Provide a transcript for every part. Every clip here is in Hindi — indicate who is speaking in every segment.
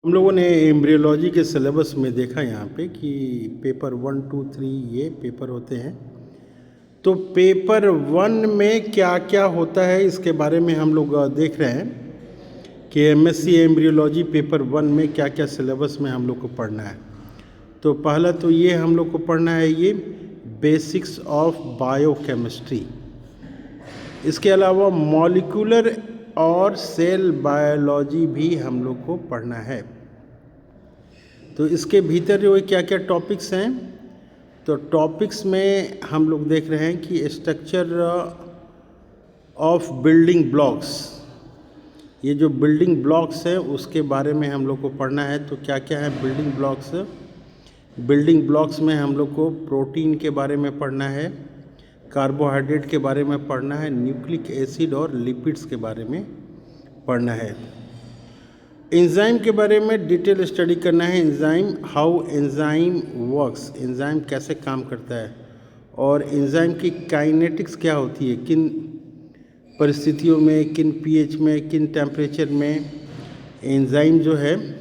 Speaker 1: हम लोगों ने एम्ब्रियोलॉजी के सिलेबस में देखा यहाँ पे कि पेपर 1, 2, 3 ये पेपर होते हैं। तो पेपर 1 में क्या क्या होता है इसके बारे में हम लोग देख रहे हैं कि एमएससी एम्ब्रियोलॉजी पेपर 1 में क्या क्या सिलेबस में हम लोग को पढ़ना है। तो पहला तो ये हम लोग को पढ़ना है ये बेसिक्स ऑफ बायोकेमिस्ट्री। इसके अलावा मॉलिक्यूलर और सेल बायोलॉजी भी हम लोग को पढ़ना है। तो इसके भीतर जो क्या क्या टॉपिक्स हैं, तो टॉपिक्स में हम लोग देख रहे हैं कि स्ट्रक्चर ऑफ बिल्डिंग ब्लॉक्स, ये जो बिल्डिंग ब्लॉक्स हैं उसके बारे में हम लोग को पढ़ना है। तो क्या क्या है बिल्डिंग ब्लॉक्स? बिल्डिंग ब्लॉक्स में हम लोग को प्रोटीन के बारे में पढ़ना है, कार्बोहाइड्रेट के बारे में पढ़ना है, न्यूक्लिक एसिड और लिपिड्स के बारे में पढ़ना है। एंजाइम के बारे में डिटेल स्टडी करना है। Enzyme, how enzyme works, enzyme कैसे काम करता है और एंजाइम की काइनेटिक्स क्या होती है, किन परिस्थितियों में, किन पीएच में, किन टेम्परेचर में एंजाइम जो है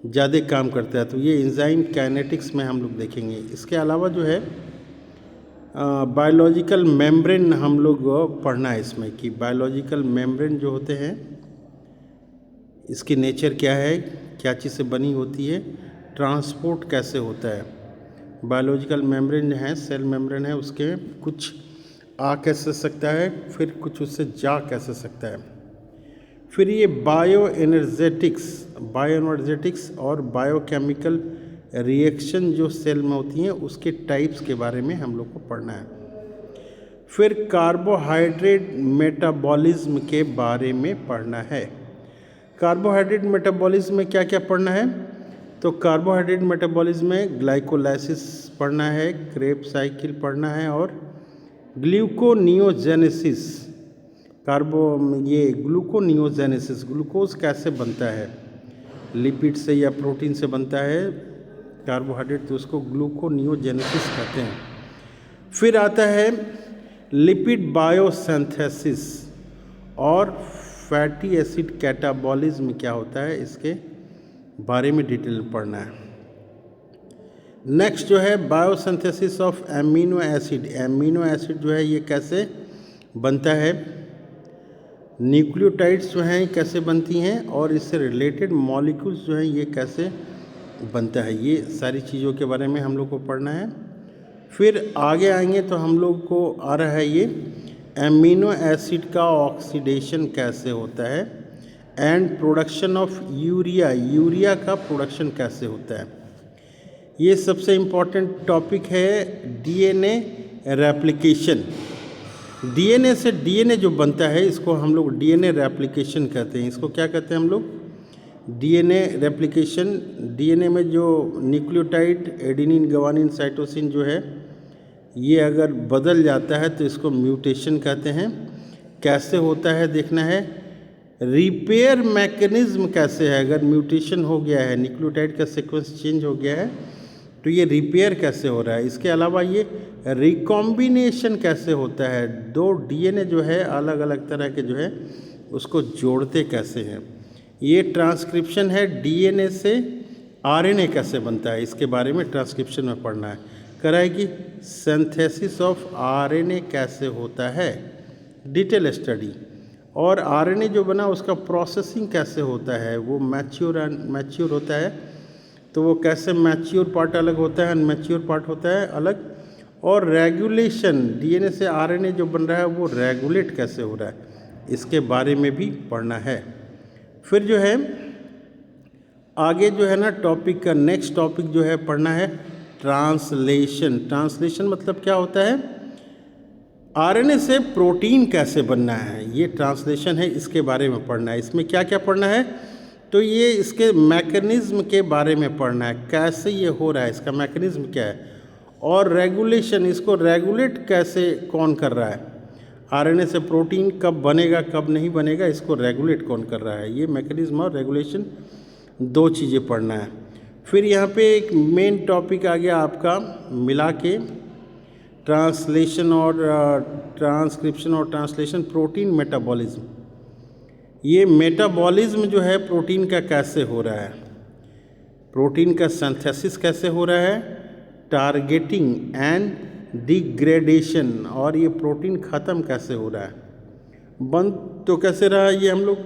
Speaker 1: ज़्यादा काम करता है। तो ये एंजाइम काइनेटिक्स में हम लोग देखेंगे। इसके अलावा जो है बायोलॉजिकल मेम्ब्रेन हम लोग पढ़ना है इसमें कि बायोलॉजिकल मेम्ब्रेन जो होते हैं इसकी नेचर क्या है, क्या चीज़ से बनी होती है, ट्रांसपोर्ट कैसे होता है। बायोलॉजिकल मेम्ब्रेन है, सेल मेम्ब्रेन है, उसके कुछ आ कैसे सकता है, फिर कुछ उससे जा कैसे सकता है। फिर ये बायो एनर्जेटिक्स और बायोकेमिकल रिएक्शन जो सेल में होती हैं उसके टाइप्स के बारे में हम लोग को पढ़ना है। फिर कार्बोहाइड्रेट मेटाबॉलिज्म के बारे में पढ़ना है। कार्बोहाइड्रेट मेटाबॉलिज्म में क्या क्या पढ़ना है, तो कार्बोहाइड्रेट मेटाबॉलिज्म में ग्लाइकोलाइसिस पढ़ना है, क्रेब साइकिल पढ़ना है और ग्लूकोनियोजेनेसिस। ग्लूकोनियोजेनेसिस, ग्लूकोज कैसे बनता है, लिपिड से या प्रोटीन से बनता है कार्बोहाइड्रेट, तो उसको ग्लूकोनियोजेनेसिस कहते हैं। फिर आता है लिपिड बायोसिंथेसिस और फैटी एसिड कैटाबॉलिज्म क्या होता है, इसके बारे में डिटेल पढ़ना है। नेक्स्ट जो है biosynthesis of amino acid. Amino acid जो है ये कैसे बनता है, न्यूक्लियोटाइड्स जो हैं कैसे बनती हैं और इससे रिलेटेड मॉलिक्यूल्स जो हैं ये कैसे बनता है, ये सारी चीज़ों के बारे में हम लोग को पढ़ना है। फिर आगे आएंगे तो हम लोग को आ रहा है ये एमिनो एसिड का ऑक्सीडेशन कैसे होता है and production of urea, urea का प्रोडक्शन कैसे होता है। ये सबसे इम्पॉर्टेंट टॉपिक है डीएनए रेप्लिकेशन। डीएनए से डीएनए जो बनता है इसको हम लोग डीएनए रेप्लिकेशन कहते हैं। इसको क्या कहते हैं हम लोग, डीएनए रेप्लिकेशन। डीएनए में जो न्यूक्लियोटाइड एडेनिन, गुआनिन, साइटोसिन जो है ये अगर बदल जाता है तो इसको म्यूटेशन कहते हैं। कैसे होता है देखना है। रिपेयर मैकेनिज्म कैसे है, अगर म्यूटेशन हो गया है, न्यूक्लियोटाइड का सीक्वेंस चेंज हो गया है तो ये रिपेयर कैसे हो रहा है। इसके अलावा ये रिकॉम्बिनेशन कैसे होता है, दो डीएनए जो है अलग अलग तरह के जो है उसको जोड़ते कैसे हैं। ये ट्रांसक्रिप्शन है, डीएनए से आरएनए कैसे बनता है इसके बारे में ट्रांसक्रिप्शन में पढ़ना है। कराएगी सिंथेसिस ऑफ आरएनए कैसे होता है, डिटेल स्टडी। और आरएनए जो बना उसका प्रोसेसिंग कैसे होता है, वो मैच्योर होता है तो वो कैसे मैच्योर पार्ट अलग होता है, अनमैच्योर पार्ट होता है अलग। और रेगुलेशन, डीएनए से आरएनए जो बन रहा है वो रेगुलेट कैसे हो रहा है, इसके बारे में भी पढ़ना है। फिर जो है आगे जो है ना टॉपिक का नेक्स्ट टॉपिक जो है पढ़ना है ट्रांसलेशन। ट्रांसलेशन मतलब क्या होता है, आरएनए से प्रोटीन कैसे बनना है, ये ट्रांसलेशन है, इसके बारे में पढ़ना है। इसमें क्या क्या पढ़ना है, तो ये इसके मैकेनिज्म के बारे में पढ़ना है, कैसे ये हो रहा है, इसका मैकेनिज्म क्या है। और रेगुलेशन, इसको रेगुलेट कैसे कौन कर रहा है, आरएनए से प्रोटीन कब बनेगा कब नहीं बनेगा, इसको रेगुलेट कौन कर रहा है। ये मैकेनिज्म और रेगुलेशन दो चीज़ें पढ़ना है। फिर यहाँ पे एक मेन टॉपिक आ गया आपका मिला के ट्रांसलेशन और ट्रांसक्रिप्शन और ट्रांसलेशन, प्रोटीन मेटाबॉलिज्म। ये मेटाबॉलिज्म जो है प्रोटीन का कैसे हो रहा है, प्रोटीन का सिंथेसिस कैसे हो रहा है, टारगेटिंग एंड डिग्रेडेशन, और ये प्रोटीन ख़त्म कैसे हो रहा है, बंद तो कैसे रहा है, ये हम लोग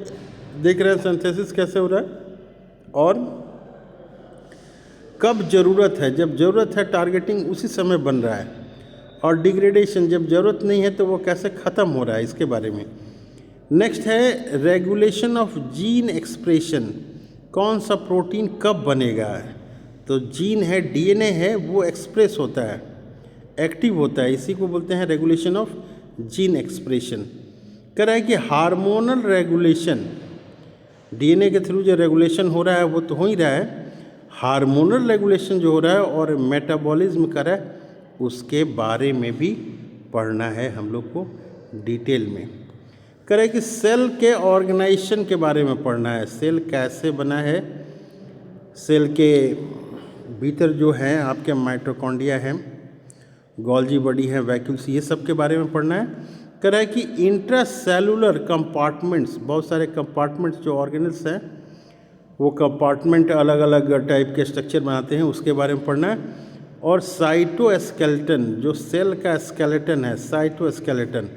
Speaker 1: देख रहे हैं सिंथेसिस कैसे हो रहा है, और कब ज़रूरत है, जब ज़रूरत है टारगेटिंग उसी समय बन रहा है, और डिग्रेडेशन जब ज़रूरत नहीं है तो वो कैसे ख़त्म हो रहा है, इसके बारे में। नेक्स्ट है रेगुलेशन ऑफ जीन एक्सप्रेशन, कौन सा प्रोटीन कब बनेगा, तो जीन है, डीएनए है, वो एक्सप्रेस होता है, एक्टिव होता है, इसी को बोलते हैं रेगुलेशन ऑफ जीन एक्सप्रेशन। कह रहा है कि हार्मोनल रेगुलेशन, डीएनए के थ्रू जो रेगुलेशन हो रहा है वो तो हो ही रहा है, हार्मोनल रेगुलेशन जो हो रहा है और मेटाबॉलिज्म कर रहा है, उसके बारे में भी पढ़ना है हम लोग को डिटेल में। कह रहा है कि सेल के ऑर्गेनाइजेशन के बारे में पढ़ना है, सेल कैसे बना है, सेल के भीतर जो है आपके माइटोकॉन्ड्रिया है, गोल्जी बॉडी है, वैक्यूल्स, ये सब के बारे में पढ़ना है। कह रहा है कि इंट्रासेलुलर कंपार्टमेंट्स, बहुत सारे कंपार्टमेंट्स जो ऑर्गेनल्स हैं वो कंपार्टमेंट अलग अलग टाइप के स्ट्रक्चर बनाते हैं, उसके बारे में पढ़ना है। और साइटोस्केलेटन, जो सेल का स्केलेटन है, साइटोस्केलेटन,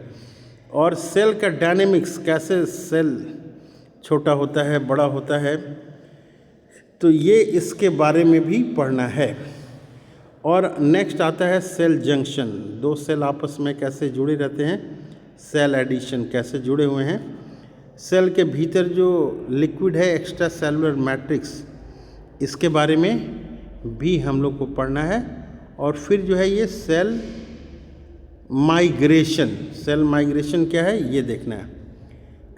Speaker 1: और सेल का डायनेमिक्स, कैसे सेल छोटा होता है, बड़ा होता है, तो ये इसके बारे में भी पढ़ना है। और नेक्स्ट आता है सेल जंक्शन, दो सेल आपस में कैसे जुड़े रहते हैं, सेल एडिशन कैसे जुड़े हुए हैं, सेल के भीतर जो लिक्विड है एक्स्ट्रा सेलुलर मैट्रिक्स, इसके बारे में भी हम लोग को पढ़ना है। और फिर जो है ये सेल माइग्रेशन, सेल माइग्रेशन क्या है ये देखना है।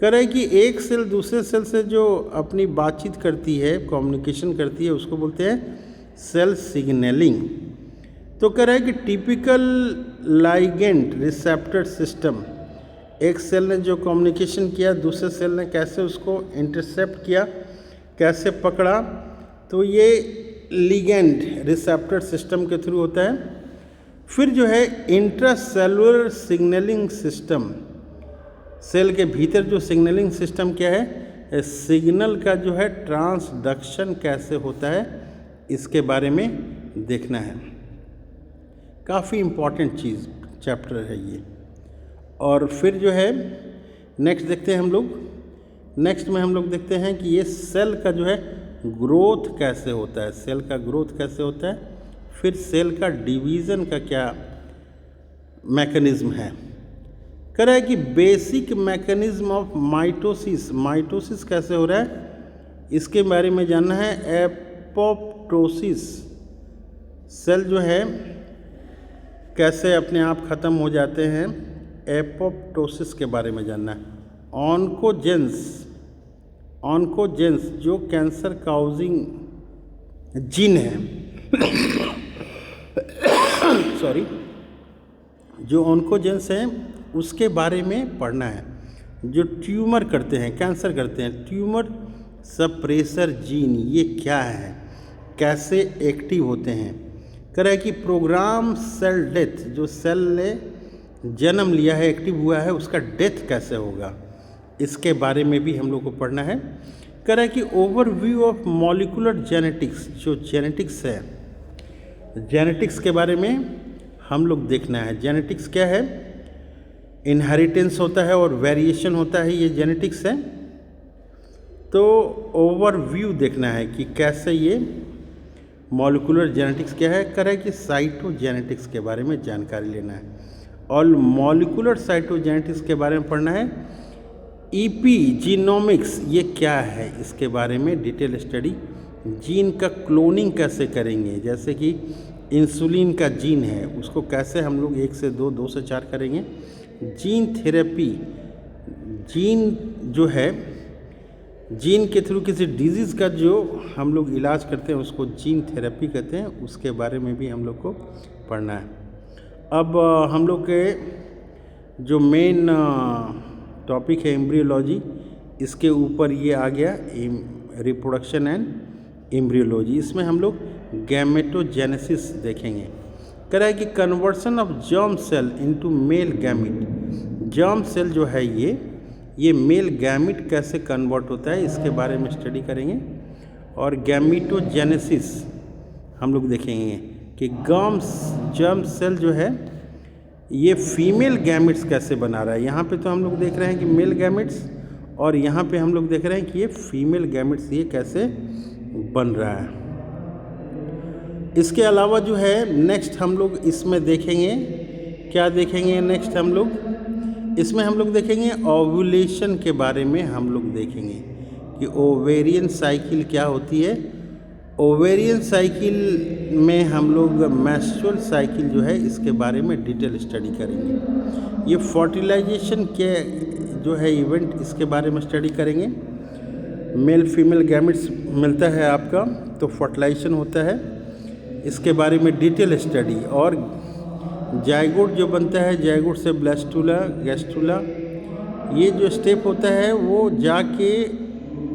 Speaker 1: कह रहा है कि एक सेल दूसरे सेल से जो अपनी बातचीत करती है, कम्युनिकेशन करती है, उसको बोलते हैं सेल सिग्नलिंग। तो कह रहा है कि टिपिकल लाइगेंड रिसेप्टर सिस्टम, एक सेल ने जो कम्युनिकेशन किया दूसरे सेल ने कैसे उसको इंटरसेप्ट किया, कैसे पकड़ा, तो ये लिगेंड रिसेप्टर सिस्टम के थ्रू होता है। फिर जो है इंट्रासेलुलर सिग्नलिंग सिस्टम, सेल के भीतर जो सिग्नलिंग सिस्टम क्या है, सिग्नल का जो है ट्रांसडक्शन कैसे होता है, इसके बारे में देखना है। काफ़ी इम्पॉर्टेंट चीज़ चैप्टर है ये। और फिर जो है नेक्स्ट देखते हैं हम लोग, नेक्स्ट में हम लोग देखते हैं कि ये सेल का जो है ग्रोथ कैसे होता है, सेल का ग्रोथ कैसे होता है, फिर सेल का डिवीज़न का क्या मैकेनिज्म है। कह रहा है कि basic mechanism of mitosis, mitosis कैसे हो रहा है इसके बारे में जानना है। एपोप्टोसिस, सेल जो है कैसे अपने आप ख़त्म हो जाते हैं, एपोप्टोसिस के बारे में जानना है। ऑन्कोजेंस, ऑन्कोजेंस जो कैंसर काउजिंग जीन है सॉरी, जो ऑन्कोजेंस हैं उसके बारे में पढ़ना है। जो ट्यूमर करते हैं, कैंसर करते हैं, ट्यूमर सप्रेसर जीन ये क्या है, कैसे एक्टिव होते हैं। कह रहा है कि प्रोग्राम सेल डेथ, जो सेल ने जन्म लिया है, एक्टिव हुआ है, उसका डेथ कैसे होगा, इसके बारे में भी हम लोग को पढ़ना है। कह रहा है कि ओवरव्यू ऑफ मॉलिक्यूलर जेनेटिक्स, जो जेनेटिक्स है, जेनेटिक्स के बारे में हम लोग देखना है। जेनेटिक्स क्या है, इनहेरिटेंस होता है और वेरिएशन होता है, ये जेनेटिक्स है। तो ओवरव्यू देखना है कि कैसे ये मॉलिक्यूलर जेनेटिक्स क्या है। कह रहा है कि साइटोजेनेटिक्स के बारे में जानकारी लेना है और मॉलिक्यूलर साइटोजेनेटिक्स के बारे में पढ़ना है। ईपी जीनोमिक्स ये क्या है, इसके बारे में डिटेल स्टडी। जीन का क्लोनिंग कैसे करेंगे, जैसे कि इंसुलिन का जीन है उसको कैसे हम लोग 1 से 2, 2 से 4 करेंगे। जीन थेरेपी, जीन जो है, जीन के थ्रू किसी डिजीज़ का जो हम लोग इलाज करते हैं उसको जीन थेरेपी कहते हैं, उसके बारे में भी हम लोग को पढ़ना है। अब हम लोग के जो मेन टॉपिक है एम्ब्रियोलॉजी, इसके ऊपर ये आ गया रिप्रोडक्शन एंड एम्ब्रियोलॉजी। इसमें हम लोग गैमेटोजेनेसिस देखेंगे। कह रहा है कि conversion of germ cell into male gamete, germ cell जो है ये ये मेल गैमिट कैसे कन्वर्ट होता है इसके बारे में स्टडी करेंगे। और गैमिटोजेनेसिस हम लोग देखेंगे कि जर्म सेल जो है ये फीमेल गैमिट्स कैसे बना रहा है। यहाँ पे तो हम लोग देख रहे हैं कि मेल गैमिट्स, और यहाँ पे हम लोग देख रहे हैं कि ये फीमेल गैमिट्स ये कैसे बन रहा है। इसके अलावा जो है नेक्स्ट हम लोग इसमें देखेंगे, क्या देखेंगे नेक्स्ट हम लोग इसमें हम लोग देखेंगे ओव्यूलेशन के बारे में हम लोग देखेंगे कि ओवेरियन साइकिल क्या होती है। ओवेरियन साइकिल में हम लोग मेंस्ट्रुअल साइकिल जो है इसके बारे में डिटेल स्टडी करेंगे। ये फर्टिलाइजेशन के जो है इवेंट इसके बारे में स्टडी करेंगे। मेल फीमेल गैमेट्स मिलता है आपका तो फर्टिलाइजेशन होता है, इसके बारे में डिटेल स्टडी। और जाइगोट जो बनता है, जाइगोट से ब्लास्टुला गैस्ट्रुला, ये जो स्टेप होता है वो जाके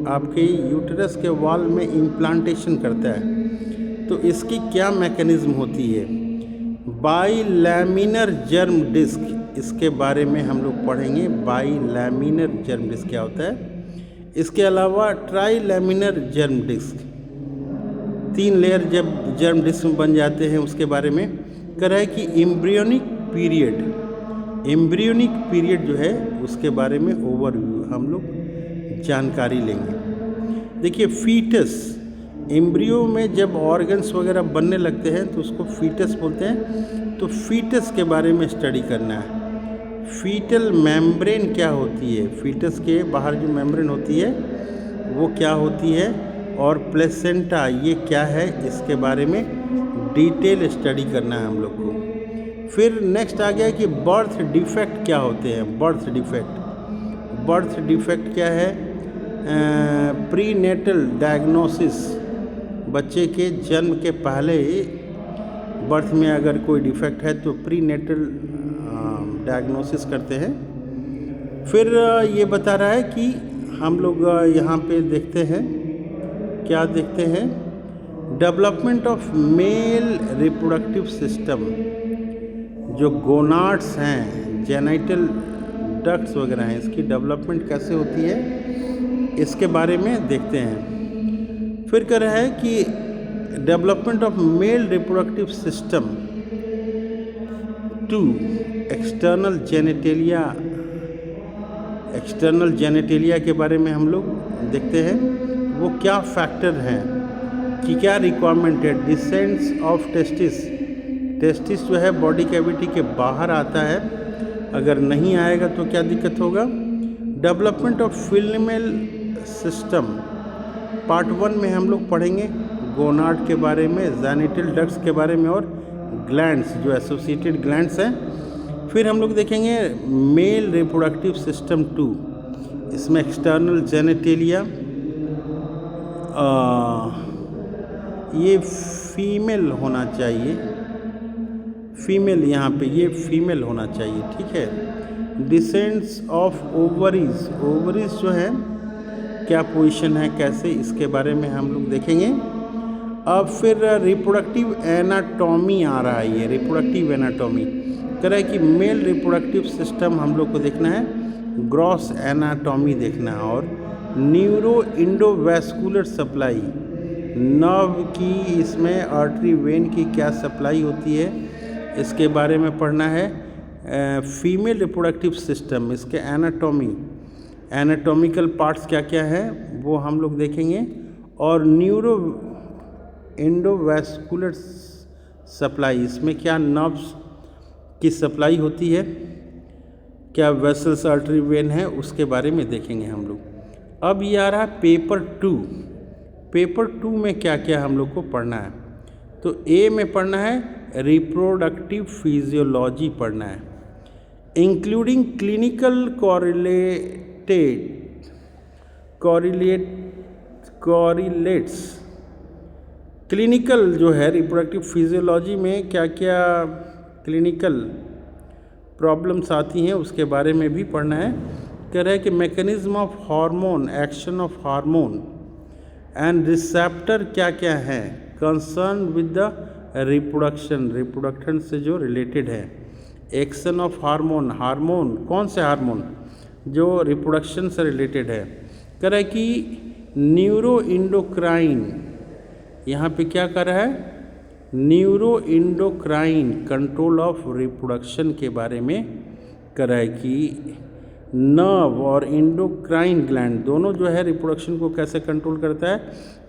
Speaker 1: आपके यूटेरस के वॉल में इम्प्लांटेशन करता है। तो इसकी क्या मैकेनिज्म होती है। बाइलैमिनर जर्म डिस्क, इसके बारे में हम लोग पढ़ेंगे। बाइलैमिनर जर्म डिस्क क्या होता है। इसके अलावा ट्राइलैमिनर जर्म डिस्क, 3 लेयर जब जर्म डिस्क में बन जाते हैं उसके बारे में कह रहा है कि एम्ब्रियोनिक पीरियड जो है उसके बारे में ओवरव्यू हम लोग जानकारी लेंगे। देखिए फीटस, एम्ब्रियो में जब ऑर्गन्स वगैरह बनने लगते हैं तो उसको फीटस बोलते हैं। तो फीटस के बारे में स्टडी करना है। फीटल मेम्ब्रेन क्या होती है, फीटस के बाहर जो मेम्ब्रेन होती है वो क्या होती है, और प्लेसेंटा ये क्या है इसके बारे में डिटेल स्टडी करना है हम लोग को। फिर नेक्स्ट आ गया कि बर्थ डिफेक्ट क्या होते हैं। बर्थ डिफेक्ट क्या है। प्रीनेटल डायग्नोसिस, बच्चे के जन्म के पहले बर्थ में अगर कोई डिफेक्ट है तो प्रीनेटल डायग्नोसिस करते हैं। फिर ये बता रहा है कि हम लोग यहाँ पे देखते हैं, क्या देखते हैं, development of male reproductive system, जो गोनाड्स हैं, जेनाइटल डक्ट्स वगैरह हैं, इसकी डेवलपमेंट कैसे होती है इसके बारे में देखते हैं। फिर कह रहा है कि development of male reproductive system to external genitalia के बारे में हम लोग देखते हैं। वो क्या फैक्टर हैं कि क्या रिक्वायरमेंट है। डिसेंट्स ऑफ टेस्टिस जो है बॉडी कैविटी के बाहर आता है, अगर नहीं आएगा तो क्या दिक्कत होगा। Development of female system part 1 में हम लोग पढ़ेंगे गोनाड के बारे में, जेनिटल डक्ट्स के बारे में और ग्लैंड्स जो एसोसिएटेड ग्लैंड्स हैं। फिर हम लोग देखेंगे मेल रिप्रोडक्टिव सिस्टम 2, इसमें एक्सटर्नल जेनेटेलिया, ये फीमेल होना चाहिए, फीमेल यहाँ पे ये फीमेल होना चाहिए, ठीक है। डिसेंट्स ऑफ ओवरीज जो है क्या पोजीशन है, कैसे, इसके बारे में हम लोग देखेंगे। अब फिर रिप्रोडक्टिव एनाटॉमी आ रहा है। ये रिप्रोडक्टिव एनाटॉमी कह रहा है कि मेल रिप्रोडक्टिव सिस्टम हम लोग को देखना है, ग्रॉस एनाटॉमी देखना है, और न्यूरो इंडोवैस्कुलर सप्लाई, नर्व की, इसमें आर्टरी वेन की क्या सप्लाई होती है इसके बारे में पढ़ना है। फीमेल रिप्रोडक्टिव सिस्टम, इसके एनाटॉमिकल पार्ट्स क्या क्या है वो हम लोग देखेंगे। और न्यूरो इंडोवैस्कुलर सप्लाई, इसमें क्या नर्व्स की सप्लाई होती है, क्या वेसल्स आर्टरी वेन है, उसके बारे में देखेंगे हम लोग। अब ये आ रहा है पेपर 2 में क्या क्या हम लोग को पढ़ना है। तो ए में पढ़ना है रिप्रोडक्टिव फिजियोलॉजी पढ़ना है, इंक्लूडिंग क्लिनिकल कोरिलेट्स। क्लिनिकल जो है रिप्रोडक्टिव फिजियोलॉजी में क्या क्या क्लिनिकल प्रॉब्लम्स आती हैं उसके बारे में भी पढ़ना है। कह रहा है कि mechanism of hormone, action of hormone and receptor क्या क्या हैं, कंसर्न विद द रिप्रोडक्शन से जो रिलेटेड है। एक्शन ऑफ हार्मोन, कौन से हार्मोन, जो रिप्रोडक्शन से रिलेटेड है। कह रहा है कि न्यूरो इंडोक्राइन, यहाँ पे क्या कर रहा है, neuro endocrine control of reproduction के बारे में कर रहा है कि नर्व और इंडोक्राइन ग्लैंड दोनों जो है रिप्रोडक्शन को कैसे कंट्रोल करता है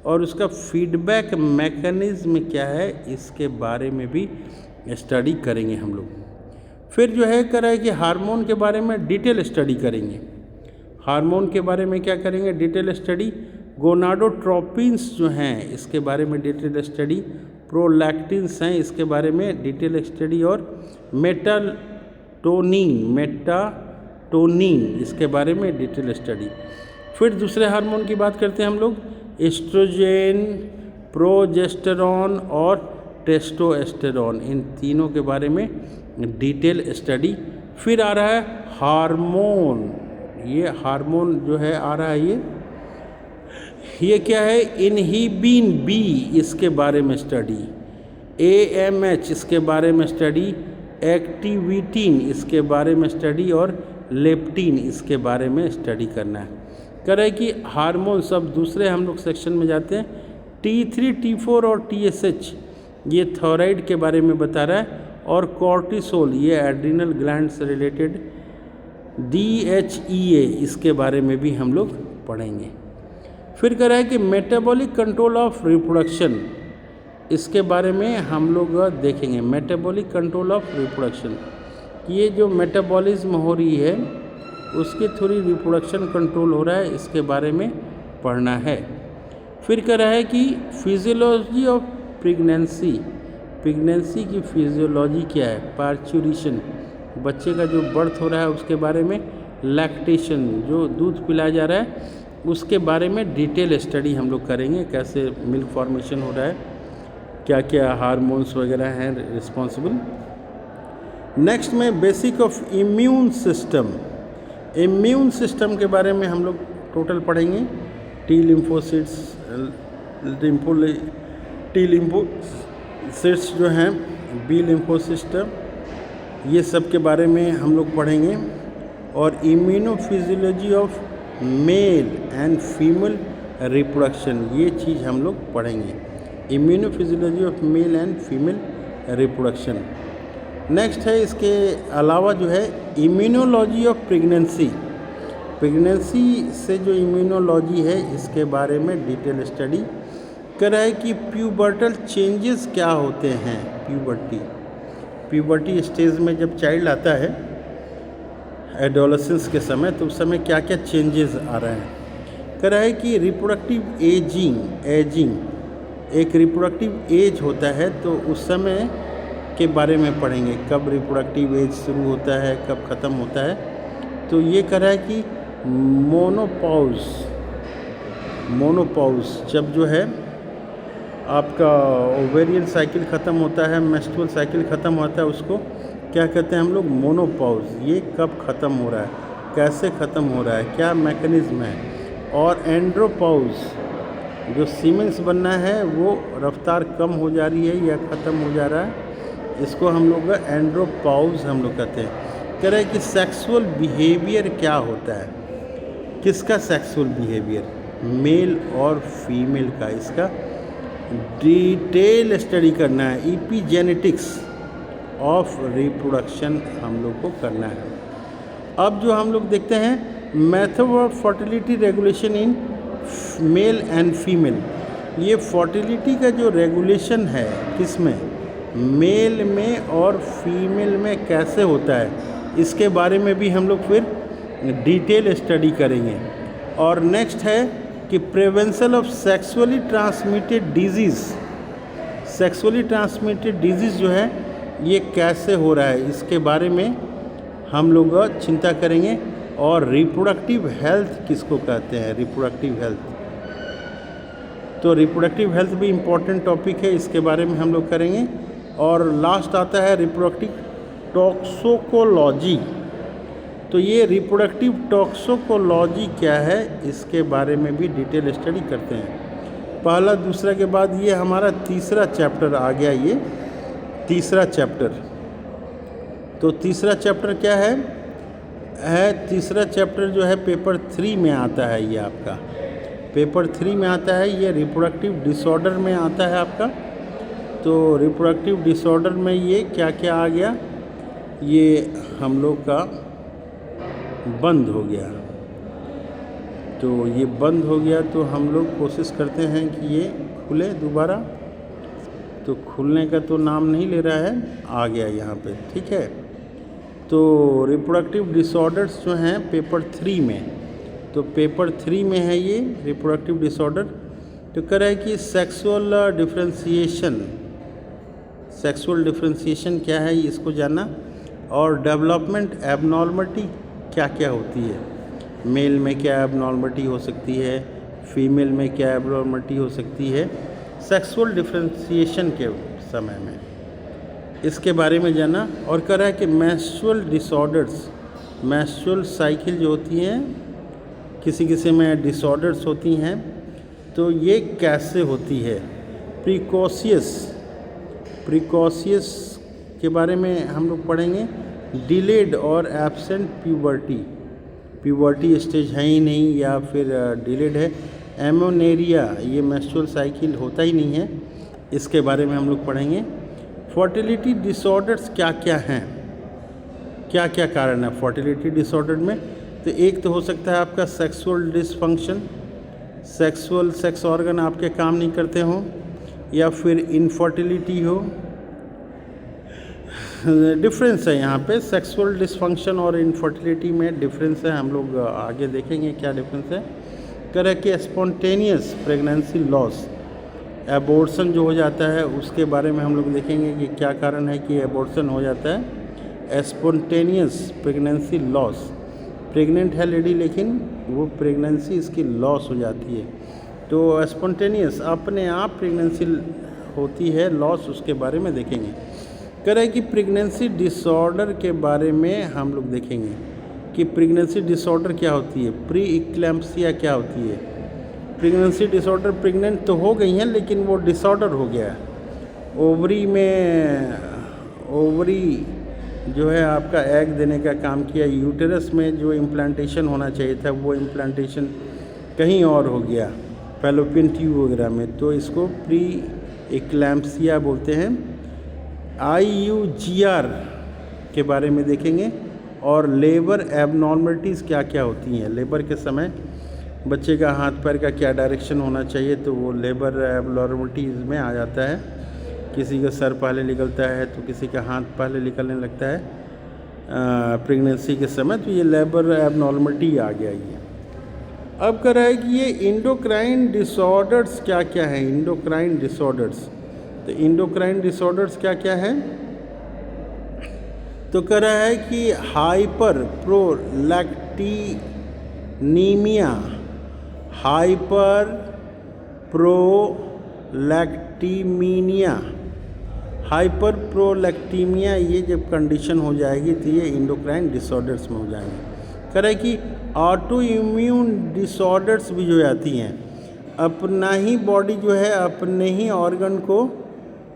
Speaker 1: और उसका फीडबैक मैकेनिज्म क्या है, इसके बारे में भी स्टडी करेंगे हम लोग। फिर जो है कह रहा है कि हार्मोन के बारे में डिटेल स्टडी करेंगे। हार्मोन के बारे में क्या करेंगे, डिटेल स्टडी। गोनाडोट्रोपिन्स जो हैं इसके बारे में डिटेल स्टडी, प्रोलैक्टिन्स हैं इसके बारे में डिटेल स्टडी, और मेटाटोनिन इसके बारे में डिटेल स्टडी। फिर दूसरे हार्मोन की बात करते हैं हम लोग, एस्ट्रोजेन, प्रोजेस्टेरॉन और टेस्टोस्टेरॉन, इन तीनों के बारे में डिटेल स्टडी। फिर आ रहा है हार्मोन, ये हार्मोन जो है आ रहा है, ये क्या है, इनहिबिन बी इसके बारे में स्टडी, AMH इसके बारे में स्टडी, एक्टिविटीन इसके बारे में स्टडी और लेप्टिन इसके बारे में स्टडी करना है। कह रहे हैं कि हार्मोन सब दूसरे हम लोग सेक्शन में जाते हैं। T3, T4 और TSH ये थायराइड के बारे में बता रहा है, और कॉर्टिसोल ये एड्रिनल ग्लैंड से रिलेटेड, DHEA इसके बारे में भी हम लोग पढ़ेंगे। फिर कह रहा है कि मेटाबॉलिक कंट्रोल ऑफ रिप्रोडक्शन, इसके बारे में हम लोग देखेंगे। मेटाबॉलिक कंट्रोल ऑफ रिप्रोडक्शन, ये जो मेटाबॉलिज्म हो रही है उसके थ्रू रिप्रोडक्शन कंट्रोल हो रहा है, इसके बारे में पढ़ना है। फिर कह रहा है कि फिजियोलॉजी ऑफ प्रेगनेंसी, प्रेगनेंसी की फिजियोलॉजी क्या है, पार्चुरेशन बच्चे का जो बर्थ हो रहा है उसके बारे में, लैक्टेशन जो दूध पिलाया जा रहा है उसके बारे में डिटेल स्टडी हम लोग करेंगे, कैसे मिल्क फॉर्मेशन हो रहा है, क्या क्या हार्मोन्स वगैरह हैं रिस्पॉन्सिबल। नेक्स्ट में basic of immune system, immune system के बारे में हम लोग टोटल पढ़ेंगे। टी लिम्फोसिट्स जो हैं, बी लिम्फोसिस्टम, ये सब के बारे में हम लोग पढ़ेंगे। और immunophysiology of male and female reproduction, ये चीज़ हम लोग पढ़ेंगे, immunophysiology of male and female reproduction. Next है इसके अलावा जो है इम्यूनोलॉजी ऑफ प्रेगनेंसी, प्रेगनेंसी से जो इम्यूनोलॉजी है इसके बारे में डिटेल स्टडी कर रहा है कि प्यूबर्टल चेंजेस क्या होते हैं, प्यूबर्टी स्टेज में जब चाइल्ड आता है एडोलेसेंस के समय, तो उस समय क्या क्या चेंजेस आ रहे हैं। कह रहा है कि रिप्रोडक्टिव एजिंग एक रिप्रोडक्टिव एज होता है, तो उस समय के बारे में पढ़ेंगे, कब रिप्रोडक्टिव एज शुरू होता है, कब ख़त्म होता है। तो ये कह रहा है कि मोनोपॉज जब जो है आपका ओवेरियन साइकिल ख़त्म होता है, मेंस्ट्रुअल साइकिल ख़त्म होता है, उसको क्या कहते हैं हम लोग, मोनोपॉज। ये कब ख़त्म हो रहा है, कैसे ख़त्म हो रहा है, क्या मैकेनिज्म है। और एंड्रोपॉज जो सीमेंस बनना है वो रफ्तार कम हो जा रही है या ख़त्म हो जा रहा है, इसको हम लोग एंड्रोपॉज हम लोग कहते हैं। कह रहे हैं कि सेक्सुअल बिहेवियर क्या होता है, किसका सेक्सुअल बिहेवियर, मेल और फीमेल का, इसका डिटेल स्टडी करना है। इपीजेनेटिक्स ऑफ रिप्रोडक्शन हम लोग को करना है। अब जो हम लोग देखते हैं method of fertility regulation in male and female, ये फर्टिलिटी का जो रेगुलेशन है किसमें, मेल में और फीमेल में कैसे होता है, इसके बारे में भी हम लोग फिर डिटेल स्टडी करेंगे। और नेक्स्ट है कि prevention of sexually transmitted disease, sexually transmitted disease जो है ये कैसे हो रहा है, इसके बारे में हम लोग चिंता करेंगे। और रिप्रोडक्टिव हेल्थ किसको कहते हैं, रिप्रोडक्टिव हेल्थ, तो रिप्रोडक्टिव हेल्थ भी इम्पॉर्टेंट टॉपिक है, इसके बारे में हम लोग करेंगे। और लास्ट आता है रिप्रोडक्टिव टॉक्सिकोलॉजी, तो ये रिप्रोडक्टिव टॉक्सिकोलॉजी क्या है, इसके बारे में भी डिटेल स्टडी करते हैं। पहला दूसरा के बाद ये हमारा तीसरा चैप्टर आ गया, ये तीसरा चैप्टर। तो तीसरा चैप्टर क्या है, है तीसरा चैप्टर जो है पेपर 3 में आता है, ये आपका पेपर 3 में आता है, ये रिप्रोडक्टिव डिसऑर्डर में आता है आपका। तो रिप्रोडक्टिव डिसऑर्डर में ये क्या क्या आ गया, ये हम लोग का बंद हो गया। तो ये बंद हो गया तो हम लोग कोशिश करते हैं कि ये खुले दोबारा, तो खुलने का तो नाम नहीं ले रहा है, आ गया यहाँ पे, ठीक है। तो रिप्रोडक्टिव डिसऑर्डर्स जो हैं पेपर 3 में, तो पेपर 3 में है ये रिप्रोडक्टिव डिसऑर्डर। तो कह रहा है कि सेक्सुअल डिफरेंशिएशन क्या है इसको जानना, और डेवलपमेंट एबनॉर्मलिटी क्या क्या होती है, मेल में क्या एबनॉर्मलिटी हो सकती है, फीमेल में क्या एबनॉर्मलिटी हो सकती है सेक्सुअल डिफरेंशिएशन के समय में, इसके बारे में जाना। और कह रहा है कि मेंस्ट्रुअल डिसऑर्डर्स, मेंस्ट्रुअल साइकिल जो होती हैं किसी किसी में डिसऑर्डर्स होती हैं, तो ये कैसे होती है। प्रिकॉशियस के बारे में हम लोग पढ़ेंगे। डिलेड और एब्सेंट प्यूबर्टी स्टेज है ही नहीं या फिर डिलेड है। एमोनेरिया, ये मेंस्ट्रुअल साइकिल होता ही नहीं है, इसके बारे में हम लोग पढ़ेंगे। फर्टिलिटी डिसऑर्डर्स क्या क्या हैं, क्या क्या कारण है फर्टिलिटी डिसऑर्डर में। तो एक तो हो सकता है आपका सेक्सुअल डिसफंक्शन, सेक्स ऑर्गन आपके काम नहीं करते हों, या फिर इनफर्टिलिटी हो। डिफरेंस है यहाँ पे, सेक्सुअल डिसफंक्शन और इनफर्टिलिटी में डिफरेंस है, हम लोग आगे देखेंगे क्या डिफरेंस है। कह कि स्पॉन्टेनियस प्रेगनेंसी लॉस, एबॉर्शन जो हो जाता है उसके बारे में हम लोग देखेंगे कि क्या कारण है कि एबॉर्शन हो जाता है। स्पॉन्टेनियस प्रेगनेंसी लॉस, प्रेग्नेंट है लेडी लेकिन वो प्रेगनेंसी इसकी लॉस हो जाती है, तो स्पॉन्टेनियस अपने आप प्रेगनेंसी होती है लॉस, उसके बारे में देखेंगे। कह रहा है कि प्रेगनेंसी डिसऑर्डर के बारे में हम लोग देखेंगे कि प्रेगनेंसी डिसऑर्डर क्या होती है, प्री इक्लेम्पसिया क्या होती है। प्रेगनेंसी डिसऑर्डर, प्रेग्नेंट तो हो गई हैं लेकिन वो डिसऑर्डर हो गया है, ओवरी जो है आपका एग देने का काम किया, यूटेरस में जो इम्प्लांटेशन होना चाहिए था वो इम्प्लांटेशन कहीं और हो गया, फैलोपियन ट्यूब वगैरह में, तो इसको प्री इक्लेम्पसिया बोलते हैं। IUGR के बारे में देखेंगे, और लेबर एबनॉर्मलिटीज़ क्या क्या होती हैं। लेबर के समय बच्चे का हाथ पैर का क्या डायरेक्शन होना चाहिए, तो वो लेबर एबनॉर्मलिटीज़ में आ जाता है। किसी का सर पहले निकलता है तो किसी का हाथ पहले निकलने लगता है प्रेगनेंसी के समय, तो ये लेबर एबनॉर्मलिटी आ गया ये। अब कह रहा है कि ये इंडोक्राइन डिसऑर्डर्स क्या क्या है, इंडोक्राइन डिसऑर्डर्स। तो इंडोक्राइन डिसऑर्डर्स क्या क्या है, तो कह रहा है कि हाइपर प्रोलैक्टिनीमिया, हाइपर प्रोलैक्टीमिया, ये जब कंडीशन हो जाएगी तो ये इंडोक्राइन डिसऑर्डर्स में हो जाएंगे। कह रहा है कि ऑटो इम्यून डिसऑर्डर्स भी जो आती हैं, अपना ही बॉडी जो है अपने ही ऑर्गन को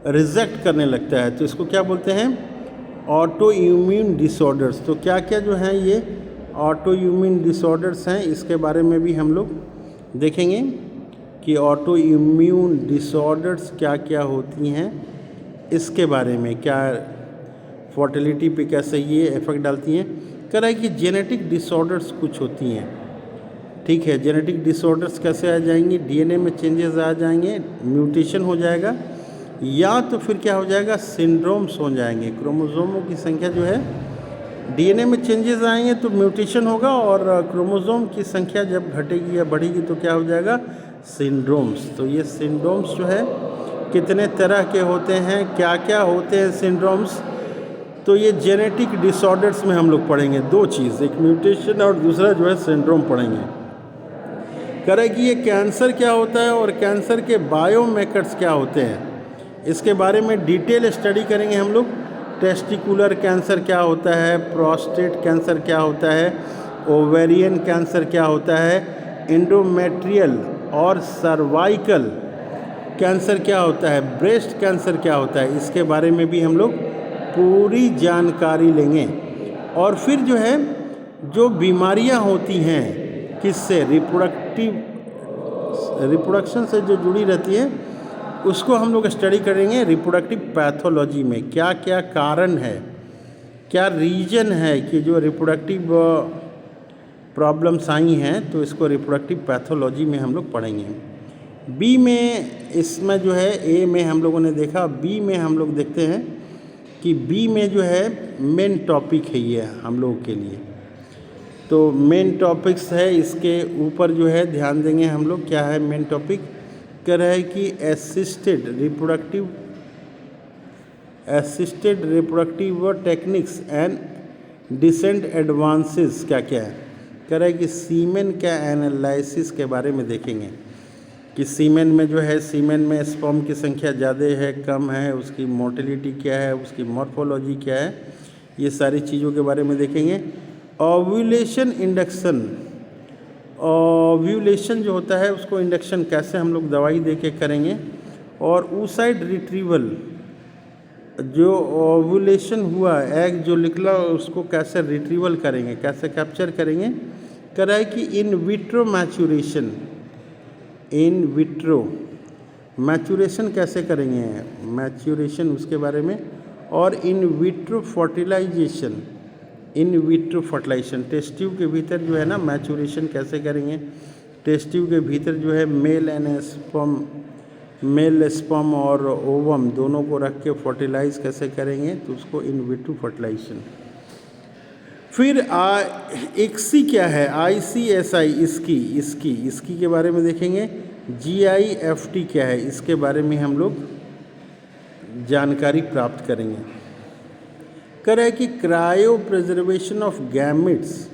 Speaker 1: रिजेक्ट करने लगता है, तो इसको क्या बोलते हैं, ऑटो इम्यून डिसऑर्डर्स। तो क्या क्या जो हैं ये ऑटो इम्यून डिसऑर्डर्स हैं, इसके बारे में भी हम लोग देखेंगे कि ऑटो इम्यून डिसऑर्डर्स क्या क्या होती हैं, इसके बारे में, क्या फर्टिलिटी पे कैसे ये इफेक्ट डालती हैं। कह रहा है कि जेनेटिक डिसऑर्डर्स कुछ होती हैं, ठीक है। जेनेटिक डिसऑर्डर्स कैसे आ जाएंगी, DNA में चेंजेस आ जाएंगे, म्यूटेशन हो जाएगा, या तो फिर क्या हो जाएगा, सिंड्रोम्स हो जाएंगे। क्रोमोसोमों की संख्या जो है, DNA में चेंजेस आएंगे तो म्यूटेशन होगा, और क्रोमोसोम की संख्या जब घटेगी या बढ़ेगी तो क्या हो जाएगा, सिंड्रोम्स। तो ये सिंड्रोम्स जो है कितने तरह के होते हैं, क्या क्या होते हैं सिंड्रोम्स, तो ये जेनेटिक डिसऑर्डर्स में हम लोग पढ़ेंगे। दो चीज़, एक म्यूटेशन और दूसरा जो है सिंड्रोम पढ़ेंगे। कह रहा है कि ये कैंसर क्या होता है और कैंसर के बायोमेकर्स क्या होते हैं, इसके बारे में डिटेल स्टडी करेंगे हम लोग। टेस्टिकुलर कैंसर क्या होता है, प्रोस्टेट कैंसर क्या होता है, ओवेरियन कैंसर क्या होता है, एंडोमेट्रियल और सर्वाइकल कैंसर क्या होता है, ब्रेस्ट कैंसर क्या होता है, इसके बारे में भी हम लोग पूरी जानकारी लेंगे। और फिर जो है जो बीमारियां होती हैं किससे, रिप्रोडक्शन से जो जुड़ी रहती है, उसको हम लोग स्टडी करेंगे रिप्रोडक्टिव पैथोलॉजी में। क्या क्या कारण है, क्या रीजन है कि जो रिप्रोडक्टिव प्रॉब्लम्स आई हैं, तो इसको रिप्रोडक्टिव पैथोलॉजी में हम लोग पढ़ेंगे। बी में इसमें जो है, ए में हम लोगों ने देखा, बी में हम लोग देखते हैं कि बी में जो है मेन टॉपिक है ये हम लोगों के लिए। तो मेन टॉपिक्स है, इसके ऊपर जो है ध्यान देंगे हम लोग। क्या है मेन टॉपिक, कह रहा है कि assisted reproductive techniques and decent advances क्या क्या है। कह रहा है कि सीमेन का एनालिसिस के बारे में देखेंगे कि सीमेन में जो है, सीमेन में स्पर्म की संख्या ज़्यादा है कम है, उसकी मोटिलिटी क्या है, उसकी मॉर्फोलॉजी क्या है, ये सारी चीज़ों के बारे में देखेंगे। ओव्यूलेशन इंडक्शन, ओव्यूलेशन जो होता है उसको इंडक्शन कैसे हम लोग दवाई दे के करेंगे। और oocyte रिट्रीवल, जो ओव्यूलेशन हुआ, एग जो निकला उसको कैसे रिट्रीवल करेंगे, कैसे कैप्चर करेंगे। कह रहा है कि in vitro maturation, in vitro maturation कैसे करेंगे, मैचुरेशन उसके बारे में। और in vitro fertilisation, in vitro fertilisation, test tube के भीतर जो है ना मैचुरेशन कैसे करेंगे। टेस्ट ट्यूब के भीतर जो है मेल स्पर्म और ओवम दोनों को रख के फर्टिलाइज कैसे करेंगे, तो उसको इन विट्रो फर्टिलाइजेशन। फिर एक्सी क्या है, ICSI, इसकी के बारे में देखेंगे। GIFT क्या है, इसके बारे में हम लोग जानकारी प्राप्त करेंगे। कह रहा है कि क्रायो प्रिजर्वेशन ऑफ गैमिट्स,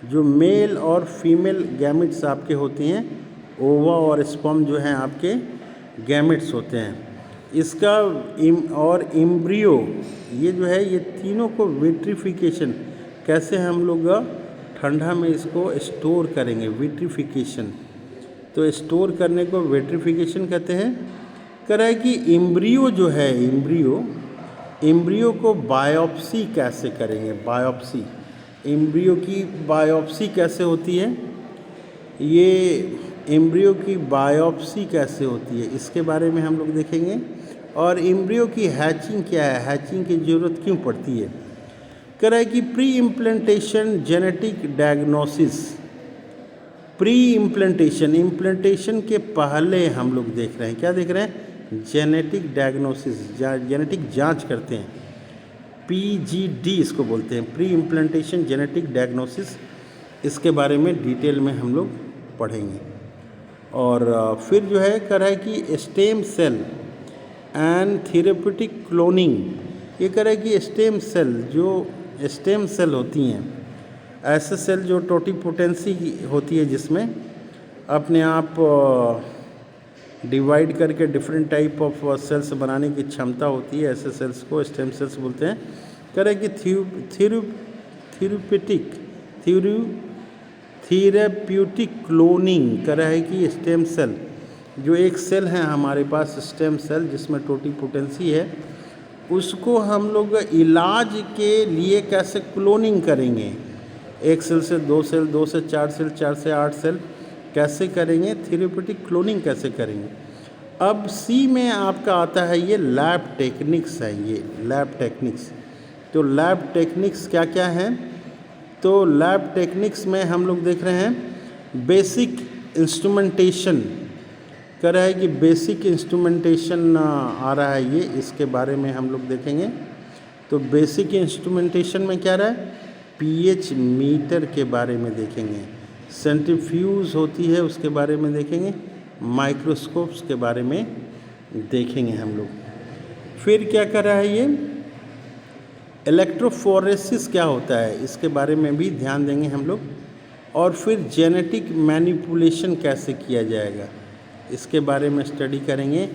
Speaker 1: जो मेल और फीमेल गैमिट्स आपके होती हैं, ओवा और स्पर्म जो हैं आपके गैमिट्स होते हैं, इसका और एम्ब्रियो, ये जो है ये तीनों को विट्रिफिकेशन कैसे हम लोग ठंडा में इसको स्टोर करेंगे, विट्रिफिकेशन। तो स्टोर करने को विट्रिफिकेशन कहते हैं। कह रहा है कि एम्ब्रियो जो है, एम्ब्रियो को बायोप्सी कैसे करेंगे, बायोप्सी, एम्ब्रियो की बायोप्सी कैसे होती है, ये एम्ब्रियो की बायोप्सी कैसे होती है, इसके बारे में हम लोग देखेंगे। और एम्ब्रियो की हैचिंग क्या है, हैचिंग की ज़रूरत क्यों पड़ती है। कह रहा है कि pre implantation genetic diagnosis, pre implantation के पहले हम लोग देख रहे हैं, क्या देख रहे हैं, जेनेटिक डायग्नोसिस, जेनेटिक जांच करते हैं, PGD इसको बोलते हैं, प्री इम्प्लांटेशन जेनेटिक डायग्नोसिस। इसके बारे में डिटेल में हम लोग पढ़ेंगे। और फिर जो है कह रहा है कि stem cell and therapeutic cloning, ये कह रहा है कि स्टेम सेल, जो स्टेम सेल होती हैं, ऐसे सेल जो टोटिपोटेंसी होती है, जिसमें अपने आप डिवाइड करके डिफरेंट टाइप ऑफ सेल्स बनाने की क्षमता होती है, ऐसे सेल्स को स्टेम सेल्स बोलते हैं। कह रहे हैं कि थेरेप्यूटिक क्लोनिंग, कह रहा है कि स्टेम सेल, जो एक सेल है हमारे पास स्टेम सेल जिसमें टोटिपोटेंसी है, उसको हम लोग इलाज के लिए कैसे क्लोनिंग करेंगे, एक सेल से 2 सेल, 2 से 4 सेल, 4 से 8 सेल कैसे करेंगे, थेरेप्यूटिक क्लोनिंग कैसे करेंगे। अब सी में आपका आता है ये लैब टेक्निक्स है, ये लैब टेक्निक्स। तो लैब टेक्निक्स क्या क्या हैं, तो लैब टेक्निक्स में हम लोग देख रहे हैं बेसिक इंस्ट्रूमेंटेशन। कह रहा है कि बेसिक इंस्ट्रूमेंटेशन आ रहा है ये, इसके बारे में हम लोग देखेंगे। तो बेसिक इंस्ट्रूमेंटेशन में क्या रहा है, pH मीटर के बारे में देखेंगे, सेंट्रीफ्यूज होती है उसके बारे में देखेंगे, माइक्रोस्कोप्स के बारे में देखेंगे हम लोग। फिर क्या कर रहा है ये, इलेक्ट्रोफोरेसिस क्या होता है, इसके बारे में भी ध्यान देंगे हम लोग। और फिर जेनेटिक मैनिपुलेशन कैसे किया जाएगा, इसके बारे में स्टडी करेंगे।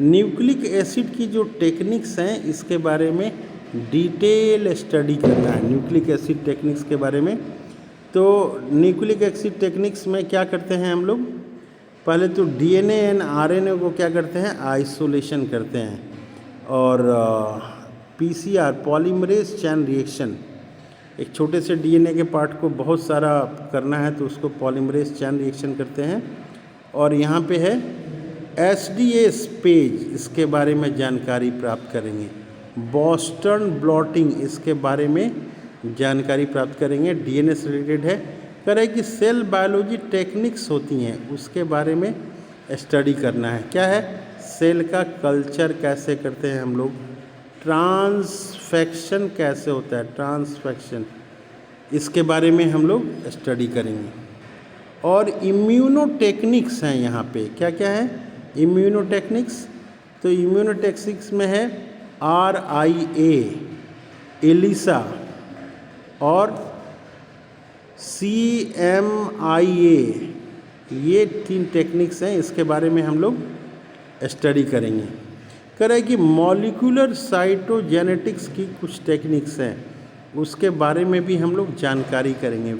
Speaker 1: न्यूक्लिक एसिड की जो टेक्निक्स हैं, इसके बारे में डिटेल स्टडी करना है, न्यूक्लिक एसिड टेक्निक्स के बारे में। तो न्यूक्लिक एसिड टेक्निक्स में क्या करते हैं हम लोग, पहले तो DNA एंड RNA को क्या करते हैं, आइसोलेशन करते हैं। और PCR पॉलीमरेज चेन रिएक्शन, एक छोटे से डीएनए के पार्ट को बहुत सारा करना है तो उसको पॉलीमरेज चेन रिएक्शन करते हैं। और यहाँ पे है एसडीएस पेज, इसके बारे में जानकारी प्राप्त करेंगे। बोस्टन ब्लॉटिंग, इसके बारे में जानकारी प्राप्त करेंगे। डीएनए से रिलेटेड है। कह रहे कि सेल बायोलॉजी टेक्निक्स होती हैं, उसके बारे में स्टडी करना है। क्या है? सेल का कल्चर कैसे करते हैं हम लोग, ट्रांसफेक्शन कैसे होता है, ट्रांसफेक्शन, इसके बारे में हम लोग स्टडी करेंगे। और इम्यूनोटेक्निक्स हैं यहाँ पे। क्या क्या है? इम्यूनोटेक्निक्स। तो इम्यूनोटेक्निक्स में है RIA, एलिसा, और CMIA, ये 3 टेक्निक्स हैं, इसके बारे में हम लोग स्टडी करेंगे। कह रहे कि मॉलिक्यूलर साइटोजेनेटिक्स की कुछ टेक्निक्स हैं, उसके बारे में भी हम लोग जानकारी करेंगे।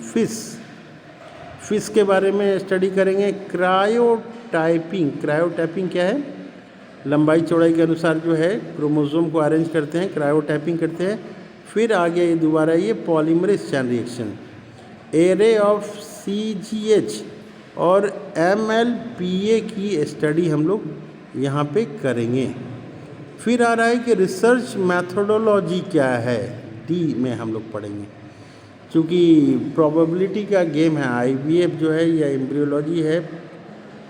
Speaker 1: फिश के बारे में स्टडी करेंगे। क्रायोटाइपिंग, क्रायोटाइपिंग क्या है? लंबाई चौड़ाई के अनुसार जो है क्रोमोसोम को अरेंज करते हैं, क्रायोटाइपिंग करते हैं। फिर आगे दोबारा ये polymerase chain reaction, array of CGH और MLPA की स्टडी हम लोग यहाँ पे करेंगे। फिर आ रहा है कि रिसर्च मैथोडोलॉजी क्या है, D में हम लोग पढ़ेंगे। चूँकि प्रोबेबिलिटी का गेम है, IVF जो है या एम्ब्रियोलॉजी है,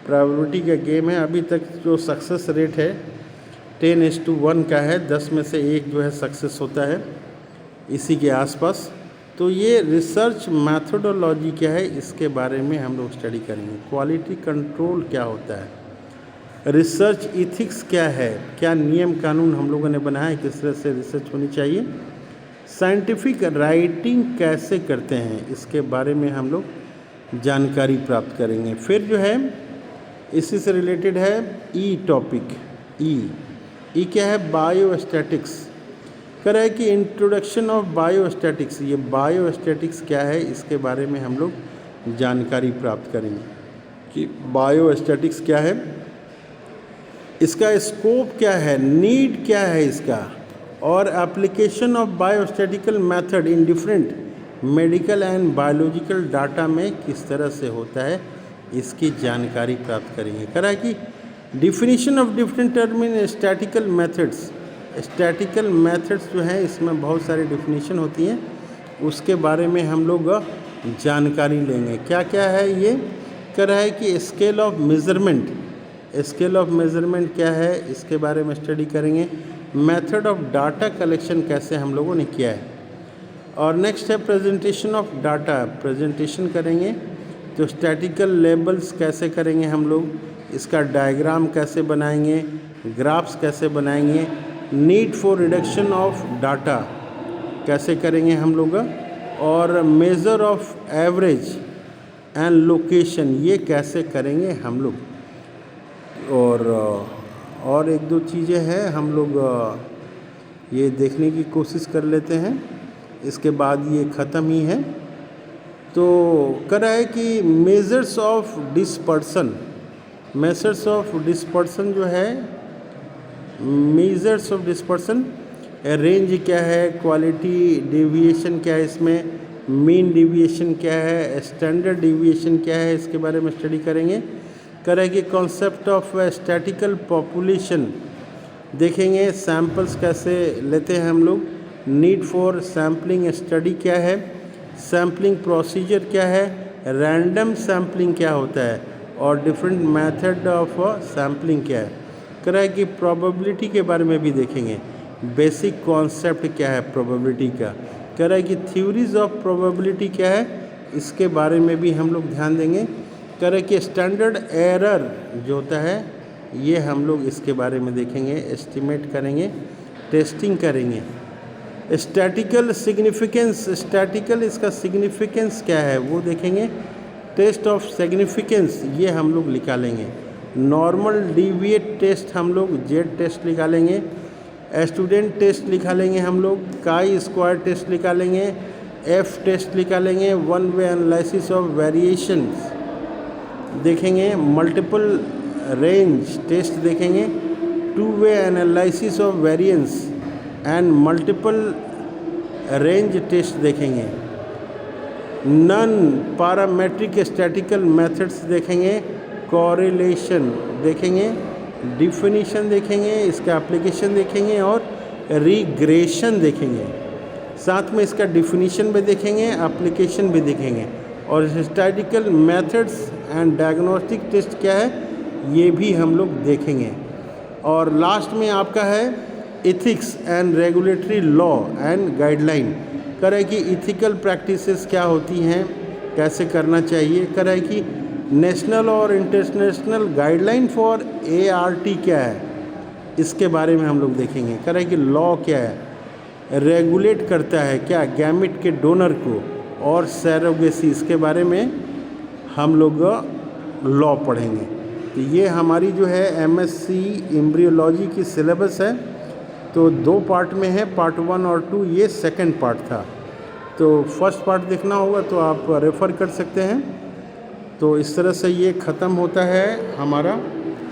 Speaker 1: प्रोबेबिलिटी का गेम है। अभी तक जो सक्सेस रेट है 10:1 का है, 10 में से 1 जो है सक्सेस होता है, इसी के आसपास। तो ये रिसर्च मैथोडोलॉजी क्या है, इसके बारे में हम लोग स्टडी करेंगे। क्वालिटी कंट्रोल क्या होता है, रिसर्च इथिक्स क्या है, क्या नियम कानून हम लोगों ने बनाया है, किस तरह से रिसर्च होनी चाहिए। साइंटिफिक राइटिंग कैसे करते हैं, इसके बारे में हम लोग जानकारी प्राप्त करेंगे। फिर जो है इसी से रिलेटेड है टॉपिक ई क्या है? बायोस्टैटिक्स। कह रहा है कि इंट्रोडक्शन ऑफ बायोस्टैटिक्स, ये बायोस्टैटिक्स क्या है, इसके बारे में हम लोग जानकारी प्राप्त करेंगे कि बायोस्टैटिक्स क्या है, इसका स्कोप क्या है, नीड क्या है इसका, और application of बायोस्टैटिकल method in different medical and biological data में किस तरह से होता है, इसकी जानकारी प्राप्त करेंगे। कह रहा है कि definition of different term in statistical methods, statistical methods जो हैं इसमें बहुत सारी डिफिनीशन होती हैं, उसके बारे में हम लोग जानकारी लेंगे। क्या क्या है ये? कह रहा है कि scale of measurement, scale of measurement क्या है, इसके बारे में स्टडी करेंगे। मेथड ऑफ डाटा कलेक्शन कैसे हम लोगों ने किया है। और नेक्स्ट है प्रेजेंटेशन ऑफ डाटा, प्रेजेंटेशन करेंगे। तो स्टैटिकल लेबल्स कैसे करेंगे हम लोग, इसका डायग्राम कैसे बनाएंगे, ग्राफ्स कैसे बनाएंगे, need for reduction of data कैसे करेंगे हम लोग, और measure of average and location ये कैसे करेंगे हम लोग। और एक दो चीज़ें हैं हम लोग ये देखने की कोशिश कर लेते हैं, इसके बाद ये ख़त्म ही है। तो कह रहा है कि measures of dispersion, measures of dispersion जो है, मेजर्स ऑफ डिस्पर्सन, रेंज क्या है, क्वालिटी डेविएशन क्या है इसमें, मीन डेविएशन क्या है, स्टैंडर्ड डेविएशन क्या है, इसके बारे में स्टडी करेंगे। कह रहा है कि कॉन्सेप्ट ऑफ स्टैटिकल पॉपुलेशन देखेंगे, सैंपल्स कैसे लेते हैं हम लोग, नीड फॉर सैम्पलिंग स्टडी क्या है, सैम्पलिंग प्रोसीजर क्या है, रैंडम सैम्पलिंग क्या होता है, और डिफरेंट मेथड ऑफ सैम्पलिंग क्या है। कह रहा है कि प्रोबेबिलिटी के बारे में भी देखेंगे, बेसिक कॉन्सेप्ट क्या है प्रोबेबिलिटी का। कह रहा है कि थ्योरीज ऑफ प्रोबेबिलिटी क्या है, इसके बारे में भी हम लोग ध्यान देंगे। कह रहा है कि स्टैंडर्ड एरर जो होता है ये हम लोग इसके बारे में देखेंगे, एस्टिमेट करेंगे, टेस्टिंग करेंगे। स्टैटिकल सिग्निफिकेंस, स्टैटिकल इसका सिग्निफिकेंस क्या है वो देखेंगे। टेस्ट ऑफ सिग्निफिकेंस ये हम लोग निकालेंगे। नॉर्मल डिविएट टेस्ट हम लोग जेड टेस्ट निकालेंगे, स्टूडेंट टेस्ट निकालेंगे हम लोग, काई स्क्वायर टेस्ट निकालेंगे, एफ टेस्ट निकालेंगे, one way analysis of variations देखेंगे, मल्टीपल रेंज टेस्ट देखेंगे, two way analysis of variance and multiple range test देखेंगे, नॉन पैरामेट्रिक स्टैटिकल मेथड्स देखेंगे, कोरिलेशन देखेंगे, डिफिनीशन देखेंगे, इसका एप्लीकेशन देखेंगे और रिग्रेशन देखेंगे। साथ में इसका डिफिनीशन भी देखेंगे, एप्लीकेशन भी देखेंगे और statistical methods and diagnostic test क्या है ये भी हम लोग देखेंगे। और लास्ट में आपका है ethics and regulatory law and guideline, करे कि इथिकल प्रैक्टिसेस क्या होती हैं, कैसे करना चाहिए, करे कि नेशनल और इंटरनेशनल गाइडलाइन फॉर ART क्या है, इसके बारे में हम लोग देखेंगे। करे कि लॉ क्या है, रेगुलेट करता है क्या गैमेट के डोनर को, और सैरोगेसी, इसके बारे में हम लोग लॉ पढ़ेंगे। तो ये हमारी जो है MSc एम्ब्रियोलॉजी की सिलेबस है। तो 2 पार्ट में है, पार्ट 1 और 2, ये सेकंड पार्ट था। तो फर्स्ट पार्ट देखना होगा तो आप रेफ़र कर सकते हैं। तो इस तरह से ये ख़त्म होता है हमारा